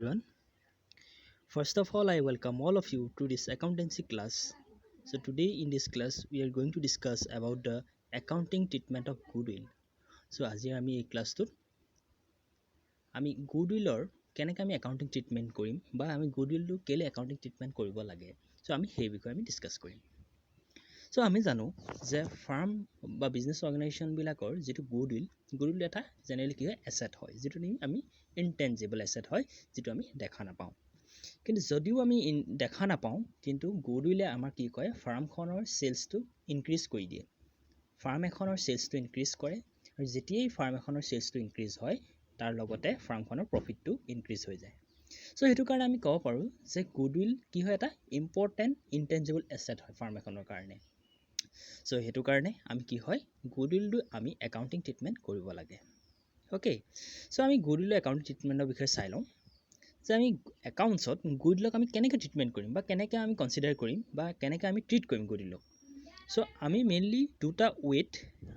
Everyone. First of all, I welcome all of you to this accountancy class. So today in this class, we are going to discuss about the accounting treatment of goodwill. So আজি আমি এই ক্লাছটোত আমি গুডউইলৰ কেনেকৈ আমি accounting treatment কৰিম বা আমি গুডউইলটো কেলে একাউণ্টিং ট্ৰিটমেণ্ট কৰিব লাগে চ' আমি সেই বিষয়ে আমি ডিছকাছ কৰিম চ' আমি জানো যে ফাৰ্ম বা বিজনেছ অৰ্গেনাইজেশ্যনবিলাকৰ যিটো গুডউইল এটা জেনেৰেলি কি হয় এছেট হয় যিটো আমি ইনটেঞ্জিবল এছেট হয় যিটো আমি দেখা নাপাওঁ কিন্তু যদিও আমি দেখা নাপাওঁ কিন্তু গুডউইলে আমাৰ কি কয় ফাৰ্মখনৰ চেলছটো ইনক্ৰিজ কৰি দিয়ে ফাৰ্ম এখনৰ চেলছটো ইনক্ৰিজ কৰে আৰু যেতিয়াই ফাৰ্ম এখনৰ চেলছটো ইনক্ৰিজ হয় তাৰ লগতে ফাৰ্মখনৰ প্ৰফিটটো ইনক্ৰিজ হৈ যায় চ' সেইটো কাৰণে আমি ক'ব পাৰোঁ যে গুডউইল কি হয় এটা ইম্পৰ্টেণ্ট ইনটেঞ্জিবল এছেট হয় ফাৰ্ম এখনৰ কাৰণে চ' সেইটো কাৰণে আমি কি হয় গুডউইলটো আমি একাউণ্টিং ট্ৰিটমেণ্ট কৰিব লাগে অ'কে চ' আমি গুডউইলৰ একাউণ্টিং ট্ৰিটমেণ্টৰ বিষয়ে চাই লওঁ যে আমি একাউণ্টছত গুডউইলক আমি কেনেকৈ ট্ৰিটমেণ্ট কৰিম বা কেনেকৈ আমি কনচিডাৰ কৰিম বা কেনেকৈ আমি ট্ৰিট কৰিম গুডউইলক চ' আমি মেইনলি দুটা ৱেত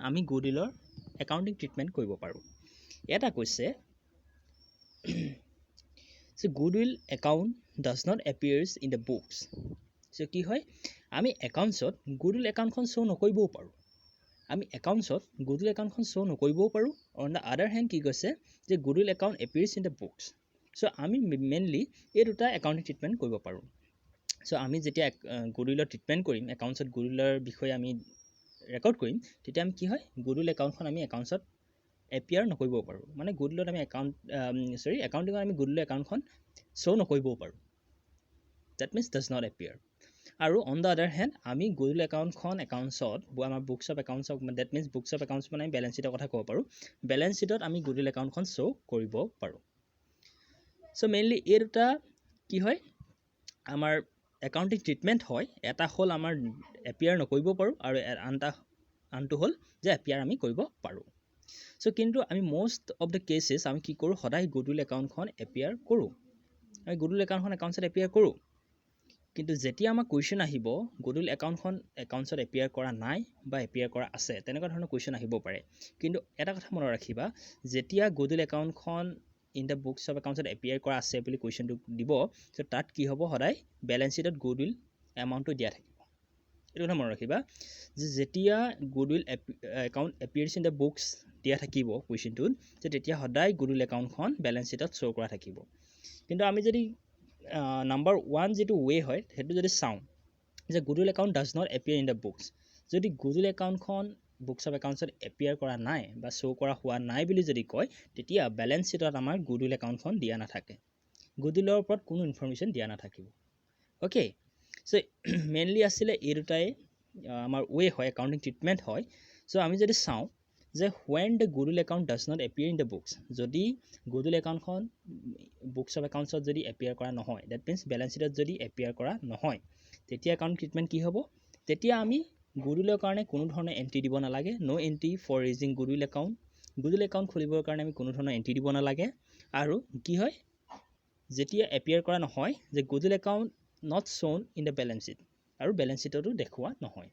আমি গুডউইলৰ একাউণ্টিং ট্ৰিটমেণ্ট কৰিব পাৰোঁ এটা কৈছে যে goodwill account does not appears in the books so' কি হয় আমি একাউণ্টছত গুডউইল একাউণ্টখন শ্ব' নকৰিবও পাৰোঁ আমি একাউণ্টছত গুডউইল একাউণ্টখন শ্ব' নকৰিবও পাৰোঁ অন দ্য আদাৰ হেণ্ড কি কৈছে যে goodwill account appears in the books so' আমি মেইনলি এই দুটা একাউণ্টিং ট্ৰিটমেণ্ট কৰিব পাৰোঁ চ' আমি যেতিয়া গুডউইলৰ ট্ৰিটমেণ্ট কৰিম একাউণ্টছত গুডউইলৰ বিষয়ে আমি ৰেকৰ্ড কৰিম তেতিয়া আমি কি হয় গুডউইল একাউণ্টখন আমি একাউণ্টছত এপিয়াৰ নকৰিবও পাৰোঁ মানে গুডউইলত আমি একাউণ্টিঙত আমি গুডউইলৰ একাউণ্টখন শ্ব' নকৰিবও পাৰোঁ that means does not appear আৰু অন দ্য আদাৰ হেণ্ড আমি গুডউইল একাউণ্টখন একাউণ্টছত আমাৰ বুকছ অফ একাউণ্টছক that means books of accounts মানে আমি বেলেঞ্চ শ্বীটৰ কথা ক'ব পাৰোঁ বেলেঞ্চ শ্বীটত আমি গুডউইল একাউণ্টখন শ্ব' কৰিব পাৰোঁ চ' মেইনলি এই দুটা কি হয় আমাৰ একাউণ্টিং ট্ৰিটমেণ্ট হয় এটা হ'ল আমাৰ এপিয়াৰ নকৰিব পাৰোঁ আৰু আনটো হ'ল যে এপিয়াৰ আমি কৰিব পাৰোঁ চ' কিন্তু আমি মষ্ট অফ দ্য কেচেছ আমি কি কৰোঁ সদায় গুডউইল একাউণ্টখন এপিয়াৰ কৰোঁ আমি গুডউইল একাউণ্টখন একাউণ্টছত এপিয়াৰ কৰোঁ কিন্তু যেতিয়া আমাৰ কুৱেশ্যন আহিব গুডউইল একাউণ্টখন একাউণ্টছত এপিয়াৰ কৰা নাই বা এপিয়াৰ কৰা আছে তেনেকুৱা ধৰণৰ কুৱেশ্যন আহিব পাৰে কিন্তু এটা কথা মনত ৰাখিবা যেতিয়া গুডউইল একাউণ্টখন ইন দ্য বুকছ অফ একাউণ্টছত এপিয়াৰ কৰা আছে বুলি কুৱেশ্যনটো দিব চ' তাত কি হ'ব সদায় বেলেঞ্চ শ্বীটত গুডউইল এমাউণ্টটো দিয়া থাকিব এইটো কথা মনত ৰাখিবা যে যেতিয়া goodwill account appears in the books দিয়া থাকিব কুৱেশ্যনটোত যে তেতিয়া সদায় গুডউইল একাউণ্টখন বেলেঞ্চ শ্বীটত শ্ব' কৰা থাকিব কিন্তু আমি যদি নাম্বাৰ ওৱান যিটো ৱে হয় সেইটো যদি চাওঁ যে goodwill account does not appear in the books যদি গুডউইল একাউণ্টখন বুকছ অফ একাউণ্টছত এপিয়াৰ কৰা নাই বা শ্ব' কৰা হোৱা নাই বুলি যদি কয় তেতিয়া বেলেঞ্চ শ্বীটত আমাৰ গুডউইল একাউণ্টখন দিয়া নাথাকে গুডউইলৰ ওপৰত কোনো ইনফৰ্মেশ্যন দিয়া নাথাকিব অ'কে চ' মেইনলি আছিলে এই দুটাই আমাৰ ৱে হয় একাউণ্টিং ট্ৰিটমেণ্ট হয় চ' আমি যদি চাওঁ যে when the goodwill account does not appear in the books যদি গুডউইল একাউণ্টখন বুকছ অফ একাউণ্টছত যদি এপিয়াৰ কৰা নহয় ডেট মিনছ বেলেঞ্চ শ্বীটত যদি এপিয়াৰ কৰা নহয় তেতিয়া একাউণ্ট ট্ৰিটমেণ্ট কি হ'ব তেতিয়া আমি গুডউইলৰ কাৰণে কোনো ধৰণৰ এণ্ট্ৰি দিব নালাগে no' entry for raising goodwill account খুলিবৰ কাৰণে আমি কোনো ধৰণৰ এণ্ট্ৰি দিব নালাগে আৰু কি হয় যেতিয়া এপিয়াৰ কৰা নহয় যে goodwill account not shown in the balance sheet আৰু বেলেঞ্চ শ্বীটতো দেখুওৱা নহয়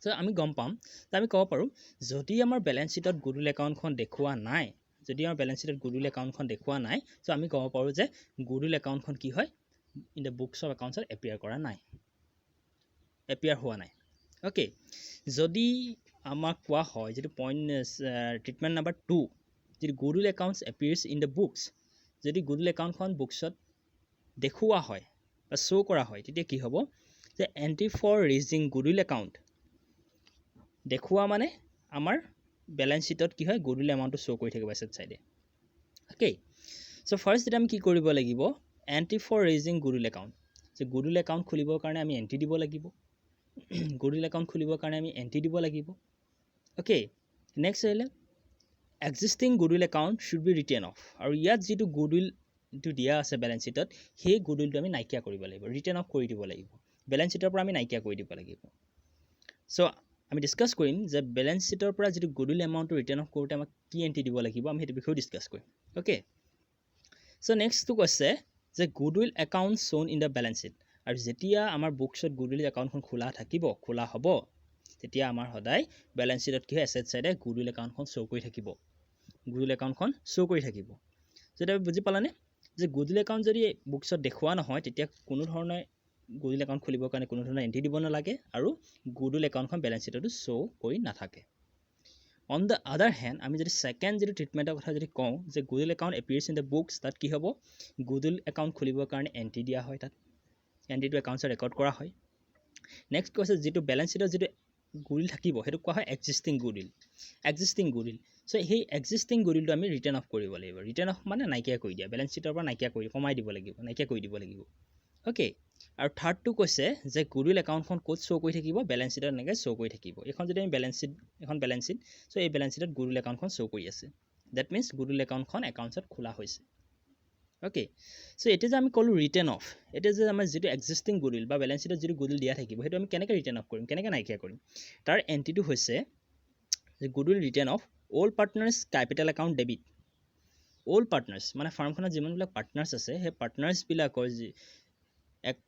চ' আমি গম পাম যে আমি ক'ব পাৰোঁ যদি আমাৰ বেলেঞ্চ শ্বীটত গুডউইল একাউণ্টখন দেখুওৱা নাই যদি আমাৰ বেলেঞ্চ শ্বীটত গুডউইল একাউণ্টখন দেখুওৱা নাই চ' আমি ক'ব পাৰোঁ যে গুডউইল একাউণ্টখন কি হয় ইন দ্য বুকছ অফ একাউণ্টছত এপিয়াৰ কৰা নাই এপিয়াৰ হোৱা নাই অ'কে যদি আমাক কোৱা হয় যিটো পইণ্ট ট্ৰিটমেণ্ট নাম্বাৰ 2 যিটো goodwill accounts appears in the books যদি গুডউইল একাউণ্টখন বুকছত দেখুওৱা হয় বা শ্ব' কৰা হয় তেতিয়া কি হ'ব যে entry for raising goodwill account দেখুওৱা মানে আমাৰ বেলেঞ্চ শ্বীটত কি হয় গুডউইল এমাউণ্টটো শ্ব' কৰি থাকিব এছেট চাইডে অ'কে চ' ফাৰ্ষ্ট যেতিয়া আমি কি কৰিব লাগিব entry for raising goodwill account যে গুডউইল একাউণ্ট খুলিবৰ কাৰণে আমি এণ্ট্ৰি দিব লাগিব গুডউইল একাউণ্ট খুলিবৰ কাৰণে আমি এণ্ট্ৰি দিব লাগিব অ'কে নেক্সট আহিলে existing goodwill account should be written of আৰু ইয়াত যিটো গুডউইলটো দিয়া আছে বেলেঞ্চ শ্বীটত সেই গুডউইলটো আমি নাইকিয়া কৰিব লাগিব ৰিটেন অফ কৰি দিব লাগিব বেলেঞ্চ শ্বীটৰ পৰা আমি নাইকিয়া কৰি দিব লাগিব চ' আমি ডিছকাছ কৰিম যে বেলেঞ্চ শ্বীটৰ পৰা যিটো গুডউইল এমাউণ্টটো ৰিটাৰ্ণ অফ কৰোঁতে আমাক কি এণ্ট্ৰি দিব লাগিব আমি সেইটো বিষয়েও ডিছকাছ কৰিম অ'কে চ' নেক্সটটো কৈছে যে goodwill account shown in the balance sheet আৰু যেতিয়া আমাৰ বুকছত গুডউইল একাউণ্টখন খোলা হ'ব তেতিয়া আমাৰ সদায় বেলেঞ্চ শ্বীটত কি হয় এছেট চাইডে গুডউইল একাউণ্টখন শ্ব' কৰি থাকিব গুডউইল একাউণ্টখন শ্ব' কৰি থাকিব যেতিয়া বুজি পালানে যে গুডউইল একাউণ্ট যদি বুকছত দেখুওৱা নহয় তেতিয়া কোনো ধৰণে গুডউইল একাউণ্ট খুলিবৰ কাৰণে কোনো ধৰণৰ এণ্ট্ৰি দিব নালাগে আৰু গুডউইল একাউণ্টখন বেলেঞ্চ শ্বীটতো শ্ব' কৰি নাথাকে। অন দ্য আদাৰ হেণ্ড আমি যদি ছেকেণ্ড যিটো ট্ৰিটমেণ্টৰ কথা যদি কওঁ যে goodwill account appears in the books, তাত কি হ'ব, গুডউইল একাউণ্ট খুলিবৰ কাৰণে এণ্ট্ৰি দিয়া হয়, তাত এণ্ট্ৰিটো একাউণ্টছত ৰেকৰ্ড কৰা হয়। নেক্সট কৈছে যিটো বেলেঞ্চ শ্বীটত যিটো গুডউইল থাকিব সেইটো কোৱা হয় এক্সিষ্টিং গুডউইল। চ' সেই এক্সিষ্টিং গুডউইলটো আমি ৰিটাৰ্ণ অফ কৰিব লাগিব। ৰিটাৰ্ণ অফ মানে নাইকিয়া কৰি দিয়া, বেলেঞ্চ শ্বীটৰ পৰা নাইকিয়া কৰি কমাই দিব লাগিব, নাইকিয়া কৰি দিব লাগিব। অ'কে, আৰু থাৰ্ডটো কৈছে যে গুডউইল একাউণ্টখন ক'ত শ্ব' কৰি থাকিব, বেলেঞ্চ শ্বীটত এনেকৈ শ্ব' কৰি থাকিব। এইখন যদি আমি বেলেঞ্চ শ্বীট, এখন বেলেঞ্চ শ্বীট, চ' এই বেলেঞ্চ শ্বীটত গুডউইল একাউণ্টখন শ্ব' কৰি আছে। ডেট মিনছ গুডউইল একাউণ্টখন একাউণ্টছত খোলা হৈছে। অ'কে, চ' এতিয়া যে আমি ক'লোঁ ৰিটাৰ্ণ অফ, এতিয়া যে আমাৰ যিটো এক্সিষ্টিং গুডউইল বা বেলেঞ্চ শ্বীটত যিটো গুডউইল দিয়া থাকিব সেইটো আমি কেনেকৈ ৰিটাৰ্ণ অফ কৰিম, কেনেকৈ নাইকিয়া কৰিম, তাৰ এণ্ট্ৰিটো হৈছে যে goodwill return of all partners capital account debit. All partners মানে ফাৰ্মখনত যিমানবিলাক পাৰ্টনাৰ্ছ আছে সেই পাৰ্টনাৰ্ছবিলাকৰ যি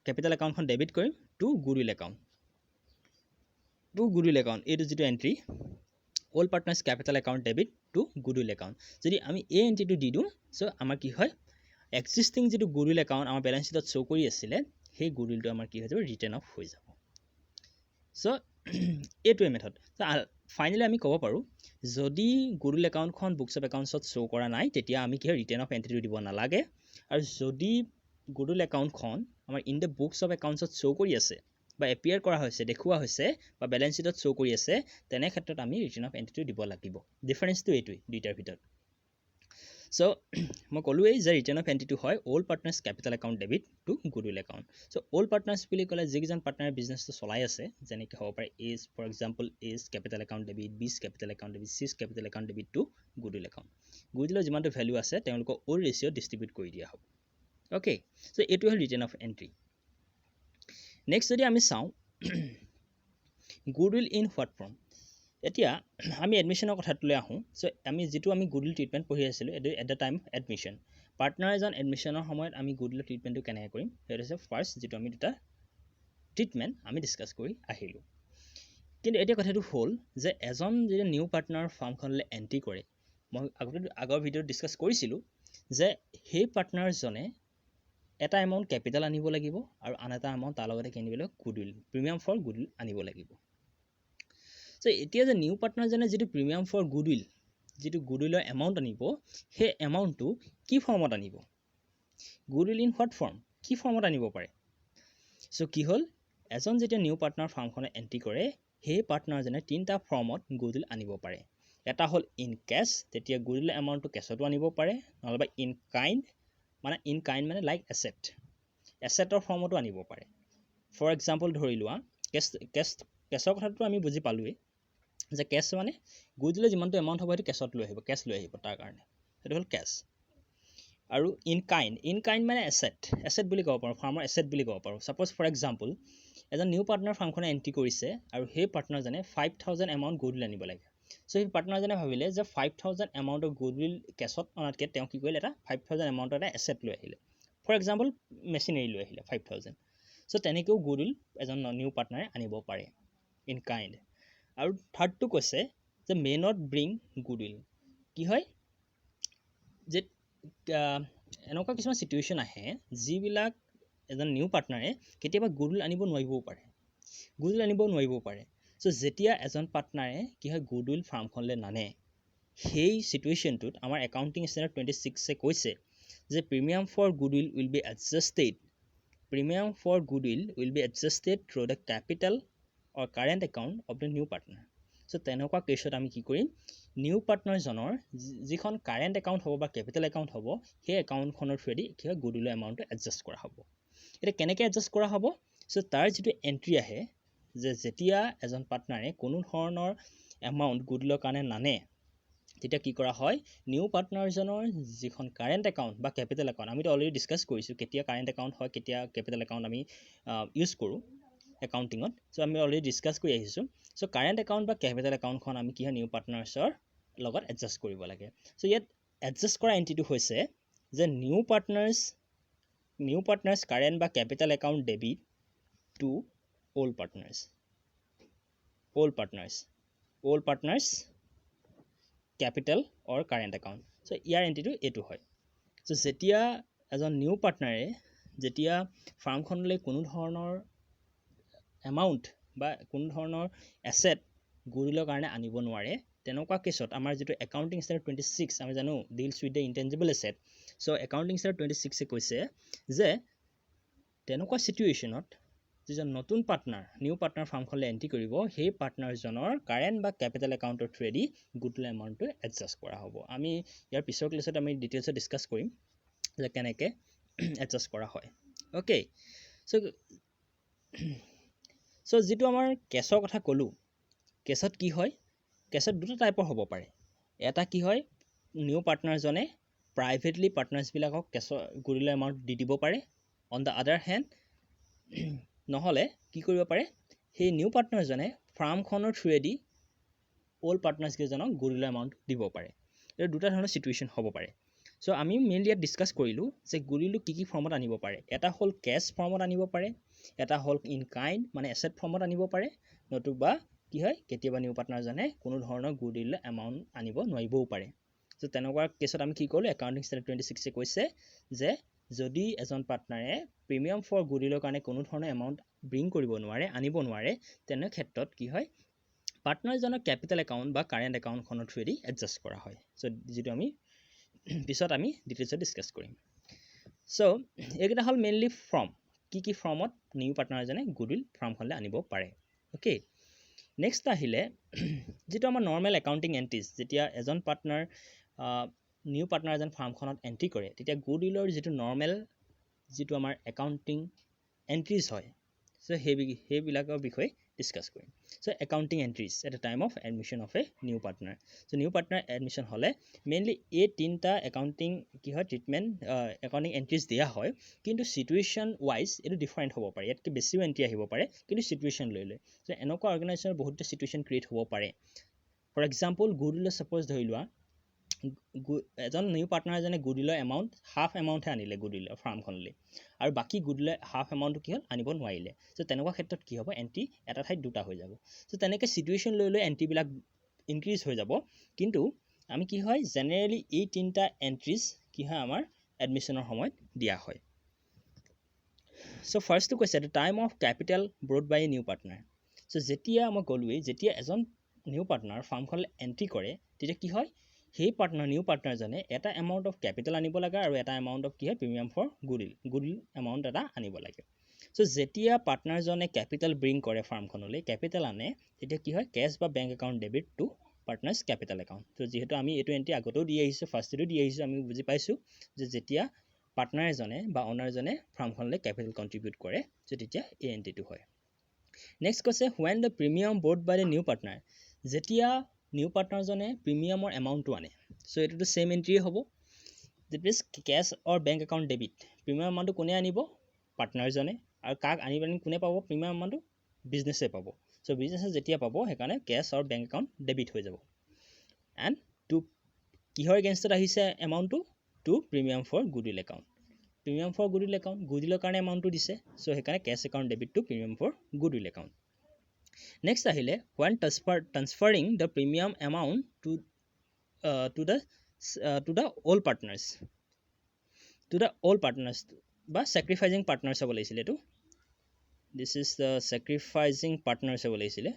কেপিটেল একাউণ্টখন ডেবিট কৰিম টু গুডউইল একাউণ্ট। এইটো যিটো entry all partners capital account debit to goodwill account, যদি আমি এই এণ্ট্ৰিটো দি দিওঁ চ' আমাৰ কি হয়, এক্সিষ্টিং যিটো গুডউইল একাউণ্ট আমাৰ বেলেঞ্চ শ্বীটত শ্ব' কৰি আছিলে সেই গুডউইলটো আমাৰ কি হৈ যাব, ৰিটাৰ্ণ অফ হৈ যাব। চ' এইটোৱে মেথড। চ' ফাইনেলি আমি ক'ব পাৰোঁ যদি গুডউইল একাউণ্টখন বুকছ অফ একাউণ্টছত শ্ব' কৰা নাই তেতিয়া আমি কি হয় ৰিটাৰ্ণ অফ এণ্ট্ৰিটো দিব নালাগে, আৰু যদি গুডউইল একাউণ্টখন আমাৰ ইন দ্য বুকছ অফ একাউণ্টছত শ্ব' কৰি আছে বা এপিয়াৰ কৰা হৈছে, দেখুওৱা হৈছে বা বেলেঞ্চ শ্বীটত শ্ব' কৰি আছে, তেনে ক্ষেত্ৰত আমি ৰিটাৰ্ণ অফ এণ্ট্ৰিটো দিব লাগিব। ডিফাৰেঞ্চটো এইটোৱেই দুইটাৰ ভিতৰত। চ' মই ক'লোৱেই যে ৰিটাৰ্ণ অফ এণ্ট্ৰিটো হয় all partners capital account debit to goodwill account. So' all partners বুলি ক'লে যিকেইজন পাৰ্টনাৰে বিজনেছটো চলাই আছে, যেনেকৈ হ'ব পাৰে as, for example A's capital account debit, B's capital account debit, C's capital account debit to goodwill account. গুডউইলৰ যিমানটো ভেলু আছে তেওঁলোকক অল ৰেচিঅ'ত ডিষ্ট্ৰিবিউট কৰি দিয়া হ'ব। অ'কে, চ' এইটো হ'ল ৰিটাৰ্ণ অফ এণ্ট্ৰি। নেক্সট যদি আমি চাওঁ গুডউইল ইন হোৱাট ফৰ্ম, এতিয়া আমি এডমিশ্যনৰ কথাটোলৈ আহোঁ। চ' আমি গুডউইল ট্ৰিটমেণ্ট পঢ়ি আছিলোঁ at the time admission, partner এজন এডমিশ্যনৰ সময়ত আমি গুডউইলৰ ট্ৰিটমেণ্টটো কেনেকৈ কৰিম, সেইটো হৈছে ফাৰ্ষ্ট যিটো আমি দুটা ট্ৰিটমেণ্ট আমি ডিছকাছ কৰি আহিলোঁ। কিন্তু এতিয়া কথাটো হ'ল যে এজন যেতিয়া নিউ পাৰ্টনাৰ ফাৰ্মখনলৈ এণ্ট্ৰি কৰে, মই আগৰ ভিডিঅ'ত ডিছকাছ কৰিছিলোঁ যে সেই পাৰ্টনাৰজনে এটা এমাউণ্ট কেপিটেল আনিব লাগিব আৰু আন এটা এমাউণ্ট তাৰ লগতে কিনিব লাগিব গুডউইল, প্ৰিমিয়াম ফৰ গুডউইল আনিব লাগিব। চ' এতিয়া যে নিউ পাৰ্টনাৰজনে যিটো প্ৰিমিয়াম ফৰ গুডউইল, যিটো গুডউইলৰ এমাউণ্ট আনিব, সেই এমাউণ্টটো কি ফৰ্মত আনিব, গুডউইল ইন হোৱাট ফৰ্ম, কি ফৰ্মত আনিব পাৰে। চ' কি হ'ল, এজন যেতিয়া নিউ পাৰ্টনাৰ ফাৰ্মখনে এণ্ট্ৰি কৰে সেই পাৰ্টনাৰজনে তিনিটা ফৰ্মত গুডউইল আনিব পাৰে। এটা হ'ল ইন কেছ, তেতিয়া গুডউইলৰ এমাউণ্টটো কেছতো আনিব পাৰে, নহ'লে ইন কাইণ্ড মানে লাইক এছেটৰ ফৰ্মতো আনিব পাৰে। ফৰ এক্সাম্পল ধৰি লোৱা কেছৰ কথাটো আমি বুজি পালোৱেই যে কেছ মানে গুডউইলৰ যিমানটো এমাউণ্ট হ'ব সেইটো কেছ লৈ আহিব তাৰ কাৰণে, সেইটো হ'ল কেছ। আৰু ইন কাইণ্ড মানে এছেট বুলি ক'ব পাৰোঁ, ফাৰ্মৰ এছেট বুলি ক'ব পাৰোঁ। ছাপ'জ ফৰ এক্সাম্পল এজন নিউ পাৰ্টনাৰ ফাৰ্মখনে এণ্ট্ৰি কৰিছে আৰু সেই পাৰ্টনাৰজনে 5,000 এমাউণ্ট গুডউইল আনিব লাগে। চ' সেই পাৰ্টনাৰজনে ভাবিলে যে 5,000 এমাউণ্টৰ গুডউইল কেছত অনাতকৈ তেওঁ কি কৰিলে, এটা 5,000 এমাউণ্টৰ এটা এছেট লৈ আহিলে, ফৰ এক্সাম্পল মেচিনেৰী লৈ আহিলে 5,000। চ' তেনেকৈও গুডউইল এজন নিউ পাৰ্টনাৰে আনিব পাৰে ইন কাইণ্ড। আৰু থাৰ্ডটো কৈছে যে মে নট ব্ৰিং গুডউইল, কি হয় যে এনেকুৱা কিছুমান চিটুৱেশ্যন আহে যিবিলাক এজন নিউ পাৰ্টনাৰে কেতিয়াবা গুডউইল আনিব নোৱাৰিবও পাৰে। চ' যেতিয়া এজন পাৰ্টনাৰে কি হয় গুডউইল ফাৰ্মখনলৈ নানে, সেই চিটুৱেশ্যনটোত আমাৰ একাউণ্টিং ষ্টেণ্ডাৰ্ড 26 কৈছে যে premium for goodwill will be adjusted through the capital or current account of the new partner. So' তেনেকুৱা কেছত আমি কি কৰিম, নিউ পাৰ্টনাৰজনৰ যিখন কাৰেণ্ট একাউণ্ট হ'ব বা কেপিটেল একাউণ্ট হ'ব সেই একাউণ্টখনৰ থ্ৰুৱেদি কি হয় গুডউইলৰ এমাউণ্টটো এডজাষ্ট কৰা হ'ব। এতিয়া কেনেকৈ এডজাষ্ট কৰা হ'ব, চ' তাৰ যিটো এণ্ট্ৰি আহে যে যেতিয়া এজন পাৰ্টনাৰে কোনো ধৰণৰ এমাউণ্ট গুডউইলৰ কাৰণে নানে তেতিয়া কি কৰা হয়, নিউ পাৰ্টনাৰজনৰ যিখন কাৰেণ্ট একাউণ্ট বা কেপিটেল একাউণ্ট, আমিতো অলৰেডি ডিছকাছ কৰিছোঁ কেতিয়া কাৰেণ্ট একাউণ্ট হয় কেতিয়া কেপিটেল একাউণ্ট আমি ইউজ কৰোঁ একাউণ্টিঙত। চ' আমি অলৰেডি ডিছকাছ কৰি আহিছোঁ। চ' কাৰেণ্ট একাউণ্ট বা কেপিটেল একাউণ্টখন আমি কি হয় নিউ পাৰ্টনাৰ্ছৰ লগত এডজাষ্ট কৰিব লাগে। চ' ইয়াত এডজাষ্ট কৰা এণ্ট্ৰিটো হৈছে যে নিউ পাৰ্টনাৰ্ছ কাৰেণ্ট বা capital account debit to old partners capital or current account. So' ইয়াৰ এণ্ট্ৰিটো এইটো হয়। চ' যেতিয়া এজন নিউ পাৰ্টনাৰে যেতিয়া ফাৰ্মখনলৈ কোনো ধৰণৰ এমাউণ্ট বা কোনো ধৰণৰ এছেট গুডউইলৰ কাৰণে আনিব নোৱাৰে, তেনেকুৱা কেছত আমাৰ যিটো একাউণ্টিং ষ্টেণ্ডাৰ্ড 26 আমি জানো deals with the intangible asset. So' accounting standard 26 কৈছে যে তেনেকুৱা চিটুৱেশ্যনত যিজন নতুন পাৰ্টনাৰ নিউ পাৰ্টনাৰ ফাৰ্মখনলৈ এণ্ট্ৰি কৰিব, সেই পাৰ্টনাৰজনৰ কাৰেণ্ট বা কেপিটেল একাউণ্টৰ থ্ৰুৱেদি গুডউইল এমাউণ্টটো এডজাষ্ট কৰা হ'ব। আমি ইয়াৰ পিছৰ ক্লাছত আমি ডিটেইলছত ডিছকাছ কৰিম যে কেনেকৈ এডজাষ্ট কৰা হয়। অ'কে, চ' যিটো আমাৰ কেছৰ কথা ক'লোঁ, কেছত কি হয়, কেছত দুটা টাইপৰ হ'ব পাৰে। এটা কি হয়, নিউ পাৰ্টনাৰজনে প্ৰাইভেটলি পাৰ্টনাৰ্ছবিলাকক কেছৰ গুডউইলৰ এমাউণ্ট দি দিব পাৰে। অন দ্য আদাৰ হেণ্ড নহ'লে কি কৰিব পাৰে, সেই নিউ পাৰ্টনাৰজনে ফাৰ্মখনৰ থ্ৰুৱেদি অ'ল্ড পাৰ্টনাৰ্ছকেইজনক গুডউইলৰ এমাউণ্ট দিব পাৰে। এই দুটা ধৰণৰ চিটুৱেশ্যন হ'ব পাৰে। চ' আমি মেইনলি ইয়াত ডিছকাছ কৰিলোঁ যে গুডউইলটো কি ফৰ্মত আনিব পাৰে। এটা হ'ল কেছ ফৰ্মত আনিব পাৰে, এটা হ'ল ইন কাইণ্ড মানে এছেট ফৰ্মত আনিব পাৰে, নতুবা কি হয় কেতিয়াবা নিউ পাৰ্টনাৰজনে কোনো ধৰণৰ গুডউইলৰ এমাউণ্ট আনিব নোৱাৰিবও পাৰে। চ' তেনেকুৱা কেছত আমি কি কৰিলোঁ, একাউণ্টিং ষ্টেণ্ডাৰ্ড 26 কৈছে যে যদি এজন পাৰ্টনাৰে প্ৰিমিয়াম ফৰ গুডউইলৰ কাৰণে কোনো ধৰণৰ এমাউণ্ট ব্ৰিং কৰিব নোৱাৰে, আনিব নোৱাৰে, তেনে ক্ষেত্ৰত কি হয় পাৰ্টনাৰজনৰ কেপিটেল একাউণ্ট বা কাৰেণ্ট একাউণ্টখনৰ থ্ৰুৱেদি এডজাষ্ট কৰা হয়। চ' যিটো আমি পিছত আমি ডিটেইলছত ডিছকাছ কৰিম। চ' এইকেইটা হ'ল মেইনলি ফৰ্ম, কি ফৰ্মত নিউ পাৰ্টনাৰজনে গুডউইল ফাৰ্মখনলৈ আনিব পাৰে। অ'কে, নেক্সট আহিলে যিটো আমাৰ নৰ্মেল একাউণ্টিং এণ্ট্ৰিজ। যেতিয়া এজন পাৰ্টনাৰ নিউ পাৰ্টনাৰ এজন ফাৰ্মখনত এণ্ট্ৰি কৰে, তেতিয়া গুডউইলৰ যিটো নৰ্মেল যিটো আমাৰ একাউণ্টিং এণ্ট্ৰিজ হয়, চ' সেইবিলাকৰ বিষয়ে ডিছকাছ কৰিম। So' accounting entries at the time of admission of a new partner. So' new partner admission হ'লে মেইনলি এই তিনিটা একাউণ্টিং কি হয় ট্ৰিটমেণ্ট একাউণ্টিং এণ্ট্ৰিজ দিয়া হয়, কিন্তু চিটুৱেশ্যন ৱাইজ এইটো ডিফাৰেণ্ট হ'ব পাৰে, ইয়াতকৈ বেছিও এণ্ট্ৰি আহিব পাৰে, কিন্তু চিটুৱেশ্যন লৈ লৈ। চ' এনেকুৱা অৰ্গেনাইজেশ্যনৰ বহুতো চিটুৱেশ্যন ক্ৰিয়েট হ'ব পাৰে। ফৰ এক্সাম্পল গুডউইলৰ ছাপ'জ ধৰি লোৱা এজন নিউ পাৰ্টনাৰ এজনে গুডউইলৰ এমাউণ্ট হাফ এমাউণ্টহে আনিলে গুডউইলৰ ফাৰ্মখনলৈ, আৰু বাকী গুডউইলৰ হাফ এমাউণ্টটো কি হ'ল আনিব নোৱাৰিলে। চ' তেনেকুৱা ক্ষেত্ৰত কি হ'ব, এণ্ট্ৰি এটা ঠাইত দুটা হৈ যাব। চ' তেনেকৈ চিটুৱেশ্যন লৈ লৈ এণ্ট্ৰিবিলাক ইনক্ৰিজ হৈ যাব। কিন্তু আমি কি হয় জেনেৰেলি এই তিনিটা এণ্ট্ৰিজ কি হয় আমাৰ এডমিশ্যনৰ সময়ত দিয়া হয়। চ' ফাৰ্ষ্টটো কৈছে the time of capital brought by a new partner. So' যেতিয়া মই ক'লোৱেই যেতিয়া এজন নিউ পাৰ্টনাৰ ফাৰ্মখনলৈ এণ্ট্ৰি কৰে, তেতিয়া কি হয় সেই নিউ পাৰ্টনাৰজনে এটা এমাউণ্ট অফ কেপিটেল আনিব লাগে আৰু এটা এমাউণ্ট অফ কি হয় প্ৰিমিয়াম ফৰ গুডউইল এমাউণ্ট এটা আনিব লাগে। চ' যেতিয়া পাৰ্টনাৰজনে কেপিটেল ব্ৰিং কৰে ফাৰ্মখনলৈ, কেপিটেল আনে, তেতিয়া কি হয় কেছ বা bank account debit to partners capital account. So' যিহেতু আমি এইটো এণ্ট্ৰি আগতেও দি আহিছোঁ, ফাৰ্ষ্টটো দি আহিছোঁ, আমি বুজি পাইছোঁ যে যেতিয়া পাৰ্টনাৰ এজনে বা অনাৰজনে ফাৰ্মখনলৈ কেপিটেল কণ্ট্ৰিবিউট কৰে, চ' তেতিয়া এই এণ্ট্ৰিটো হয়। নেক্সট কৈছে when the premium brought by the new partner. যেতিয়া নিউ পাৰ্টনাৰজনে প্ৰিমিয়ামৰ এমাউণ্টটো আনে, চ' এইটোতো ছেইম এণ্ট্ৰিয়ে হ'ব। That means cash or bank account debit. Premium এমাউণ্টটো কোনে আনিব, পাৰ্টনাৰজনে, আৰু কাক আনি পেলাই কোনে পাব প্ৰিমিয়াম এমাউণ্টটো, বিজনেছে পাব। চ' বিজনেছে যেতিয়া পাব সেইকাৰণে কেছ আৰু বেংক একাউণ্ট ডেবিট হৈ যাব। এণ্ড টু কিহৰ এগেইনষ্টত আহিছে এমাউণ্টটো, to premium for goodwill account. Premium for goodwill account, গুডউইলৰ কাৰণে এমাউণ্টটো দিছে, চ' সেইকাৰণে cash account debit to premium for goodwill account. Next আহিলে when transferring the premium amount to the all partners বা sacrificing partners হ'ব লাগিছিলে এইটো। this is the sacrificing partners হ'ব লাগিছিলে,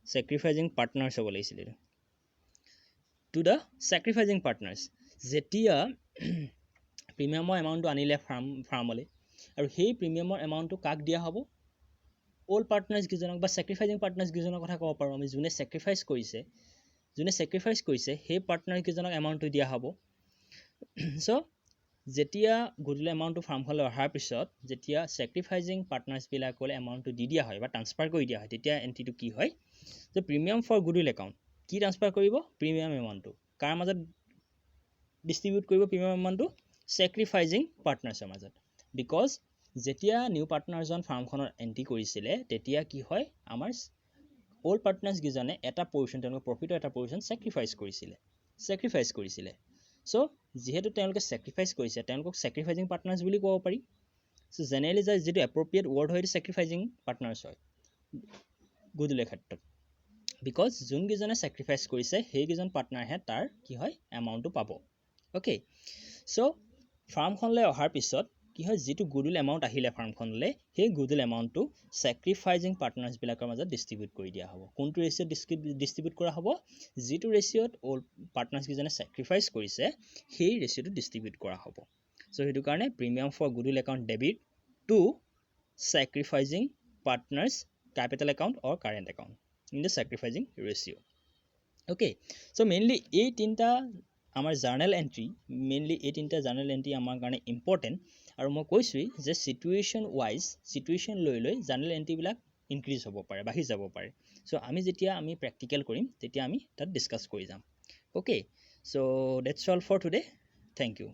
sacrificing partners হ'ব লাগিছিলে এইটো। to the sacrificing partners, যেতিয়া প্ৰিমিয়ামৰ এমাউণ্টটো আনিলে ফাৰ্মলৈ, আৰু সেই প্ৰিমিয়ামৰ এমাউণ্টটো কাক দিয়া হ'ব, অ'ল্ড পাৰ্টনাৰ্ছকেইজনক বা ছেক্ৰিফাইজিং পাৰ্টনাৰ্ছকেইজনৰ কথা ক'ব পাৰোঁ আমি। যোনে ছেক্ৰিফাইচ কৰিছে সেই পাৰ্টনাৰকেইজনক এমাউণ্টটো দিয়া হ'ব। চ' যেতিয়া গুডউইল এমাউণ্টটো ফাৰ্মখনলৈ অহাৰ পিছত যেতিয়া ছেক্ৰিফাইজিং পাৰ্টনাৰ্ছবিলাকলৈ এমাউণ্টটো দি দিয়া হয় বা ট্ৰান্সফাৰ কৰি দিয়া হয়, তেতিয়া এণ্ট্ৰিটো কি হয় যে প্ৰিমিয়াম ফৰ গুডউইল একাউণ্ট কি ট্ৰান্সফাৰ কৰিব, প্ৰিমিয়াম এমাউণ্টটো কাৰ মাজত ডিষ্ট্ৰিবিউট কৰিব, প্ৰিমিয়াম এমাউণ্টটো ছেক্ৰিফাইজিং পাৰ্টনাৰ্ছৰ মাজত। বিকজ যেতিয়া নিউ পাৰ্টনাৰজন ফাৰ্মখনত এণ্ট্ৰি কৰিছিলে, তেতিয়া কি হয় আমাৰ অ'ল্ড পাৰ্টনাৰ্ছকেইজনে এটা পৰ্চন, তেওঁলোকৰ প্ৰফিটৰ এটা পৰ্চন ছেক্ৰিফাইচ কৰিছিলে। চ' যিহেতু তেওঁলোকে ছেক্ৰিফাইচ কৰিছে, তেওঁলোকক ছেক্ৰিফাইজিং পাৰ্টনাৰ্ছ বুলি ক'ব পাৰি। চ' জেনেৰেলি যিটো এপ্ৰপ্ৰিয়েট ৱৰ্ড হয়, এইটো ছেক্ৰিফাইজিং পাৰ্টনাৰ্ছ হয় গুডউইলৰ ক্ষেত্ৰত। বিকজ যোনকেইজনে ছেক্ৰিফাইচ কৰিছে সেইকেইজন পাৰ্টনাৰহে তাৰ কি হয় এমাউণ্টটো পাব। অ'কে, চ' ফাৰ্মখনলৈ অহাৰ পিছত কি হয় যিটো গুডউইল এমাউণ্ট আহিলে ফাৰ্মখনলৈ সেই গুডউইল এমাউণ্টটো ছেক্ৰিফাইজিং পাৰ্টনাৰ্ছবিলাকৰ মাজত ডিষ্ট্ৰিবিউট কৰি দিয়া হ'ব কোনটো ৰেচিঅ'ত ডিষ্ট্ৰিবিউট কৰা হ'ব যিটো ৰেচিঅ'ত পাৰ্টনাৰ্ছকেইজনে ছেক্ৰিফাইচ কৰিছে সেই ৰেচিঅ'টো ডিষ্ট্ৰিবিউট কৰা হ'ব চ' সেইটো কাৰণে premium for goodwill account debit to sacrificing partners capital account or current account in the sacrificing ratio okay so mainly এই তিনটা আমাৰ জাৰ্নেল এন্ট্ৰি মেইনলি এই তিনটা জাৰ্নেল এন্ট্ৰি আমাৰ কাৰণে ইম্পৰ্টেণ্ট আৰু মই কৈছোৱেই যে সিচুৱেশ্যন ৱাইজ সিচুৱেশ্যন লৈ জাৰ্নেল এন্ট্ৰিবিলাক ইনক্ৰিজ হ'ব পাৰে বাঢ়ি যাব পাৰে চ' আমি যেতিয়া আমি প্ৰেক্টিকেল কৰিম তেতিয়া আমি তাত ডিছকাছ কৰি যাম okay so that's all for today thank you